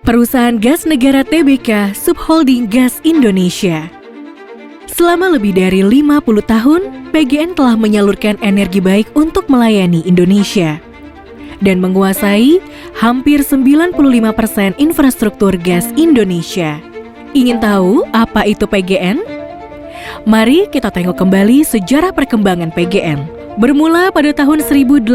Perusahaan Gas Negara Tbk Subholding Gas Indonesia. Selama lebih dari 50 tahun, PGN telah menyalurkan energi baik untuk melayani Indonesia dan menguasai hampir 95% infrastruktur gas Indonesia. Ingin tahu apa itu PGN? Mari kita tengok kembali sejarah perkembangan PGN. Bermula pada tahun 1859,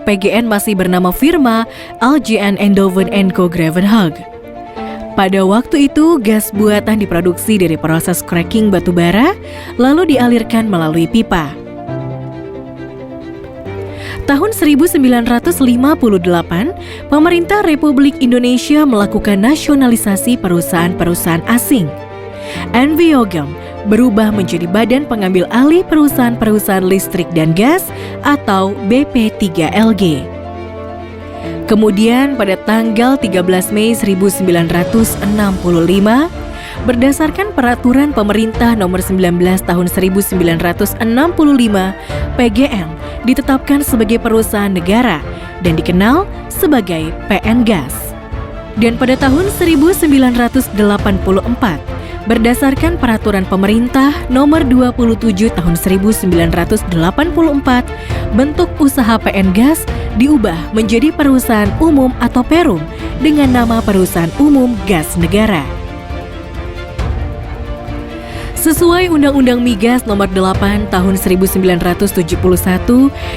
PGN masih bernama firma LGN Eindhoven & Co Gravenhage. Pada waktu itu, gas buatan diproduksi dari proses cracking batu bara, lalu dialirkan melalui pipa. Tahun 1958, pemerintah Republik Indonesia melakukan nasionalisasi perusahaan-perusahaan asing. NVOGAM berubah menjadi Badan Pengambil Alih Perusahaan-Perusahaan Listrik dan Gas atau BP3LG. Kemudian pada tanggal 13 Mei 1965, berdasarkan Peraturan Pemerintah Nomor 19 Tahun 1965, PGN ditetapkan sebagai perusahaan negara dan dikenal sebagai PN Gas. Dan pada tahun 1984, berdasarkan Peraturan Pemerintah Nomor 27 Tahun 1984, bentuk usaha PN Gas diubah menjadi Perusahaan Umum atau Perum dengan nama Perusahaan Umum Gas Negara. Sesuai Undang-Undang Migas Nomor 8 Tahun 1971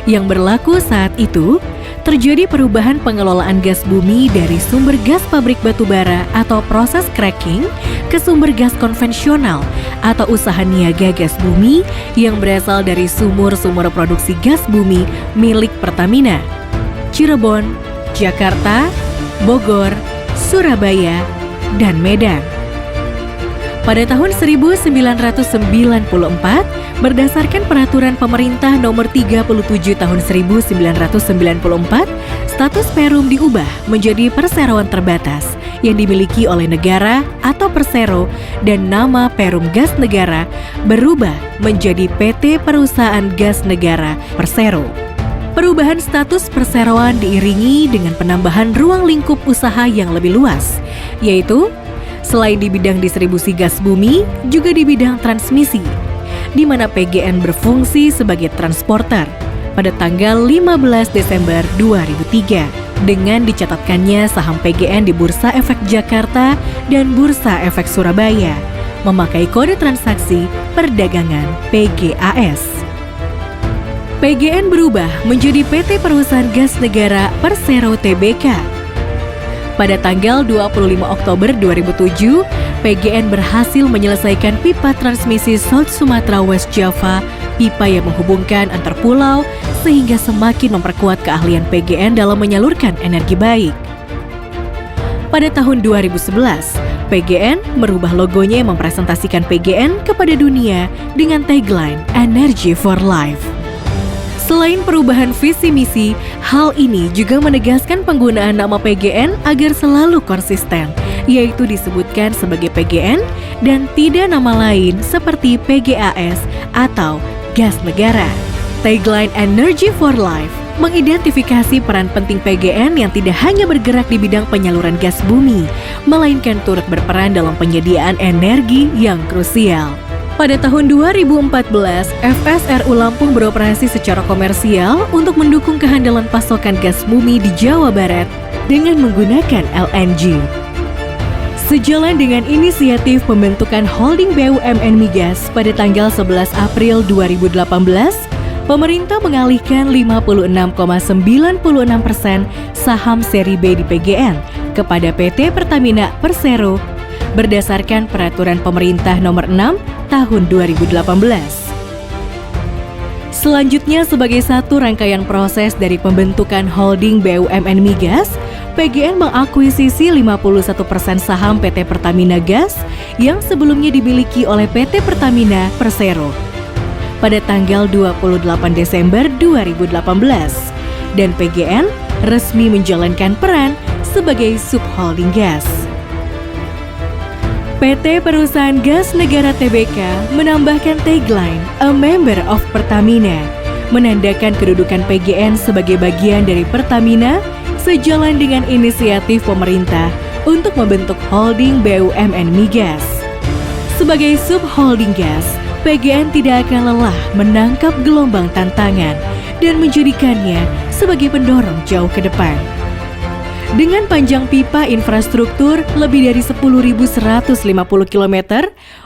yang berlaku saat itu, terjadi perubahan pengelolaan gas bumi dari sumber gas pabrik batubara atau proses cracking ke sumber gas konvensional atau usaha niaga gas bumi yang berasal dari sumur-sumur produksi gas bumi milik Pertamina, Cirebon, Jakarta, Bogor, Surabaya, dan Medan. Pada tahun 1994, berdasarkan Peraturan Pemerintah Nomor 37 Tahun 1994, status Perum diubah menjadi perseroan terbatas yang dimiliki oleh negara atau Persero dan nama Perum Gas Negara berubah menjadi PT Perusahaan Gas Negara Persero. Perubahan status perseroan diiringi dengan penambahan ruang lingkup usaha yang lebih luas, yaitu selain di bidang distribusi gas bumi, juga di bidang transmisi, di mana PGN berfungsi sebagai transporter pada tanggal 15 Desember 2003 dengan dicatatkannya saham PGN di Bursa Efek Jakarta dan Bursa Efek Surabaya memakai kode transaksi perdagangan PGAS. PGN berubah menjadi PT Perusahaan Gas Negara Persero Tbk. Pada tanggal 25 Oktober 2007, PGN berhasil menyelesaikan pipa transmisi South Sumatra West Java, pipa yang menghubungkan antar pulau sehingga semakin memperkuat keahlian PGN dalam menyalurkan energi baik. Pada tahun 2011, PGN merubah logonya yang mempresentasikan PGN kepada dunia dengan tagline Energy for Life. Selain perubahan visi misi, hal ini juga menegaskan penggunaan nama PGN agar selalu konsisten, yaitu disebutkan sebagai PGN dan tidak nama lain seperti PGAS atau Gas Negara. Tagline Energy for Life mengidentifikasi peran penting PGN yang tidak hanya bergerak di bidang penyaluran gas bumi, melainkan turut berperan dalam penyediaan energi yang krusial. Pada tahun 2014, FSRU Lampung beroperasi secara komersial untuk mendukung kehandalan pasokan gas bumi di Jawa Barat dengan menggunakan LNG. Sejalan dengan inisiatif pembentukan Holding BUMN Migas pada tanggal 11 April 2018, pemerintah mengalihkan 56,96% saham seri B di PGN kepada PT Pertamina Persero berdasarkan Peraturan Pemerintah Nomor 6 Tahun 2018. Selanjutnya, sebagai satu rangkaian proses dari pembentukan Holding BUMN Migas, PGN mengakuisisi 51% saham PT Pertamina Gas yang sebelumnya dimiliki oleh PT Pertamina Persero pada tanggal 28 Desember 2018, dan PGN resmi menjalankan peran sebagai subholding gas. PT Perusahaan Gas Negara Tbk menambahkan tagline A Member of Pertamina, menandakan kedudukan PGN sebagai bagian dari Pertamina sejalan dengan inisiatif pemerintah untuk membentuk holding BUMN Migas. Sebagai subholding gas, PGN tidak akan lelah menangkap gelombang tantangan dan menjadikannya sebagai pendorong jauh ke depan. Dengan panjang pipa infrastruktur lebih dari 10.150 km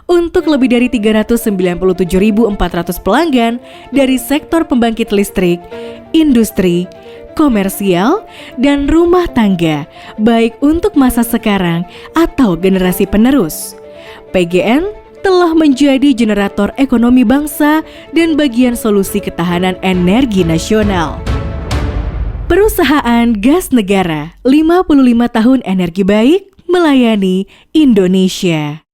untuk lebih dari 397.400 pelanggan dari sektor pembangkit listrik, industri, komersial, dan rumah tangga, baik untuk masa sekarang atau generasi penerus. PGN telah menjadi generator ekonomi bangsa dan bagian solusi ketahanan energi nasional. Perusahaan Gas Negara, 55 tahun energi baik melayani Indonesia.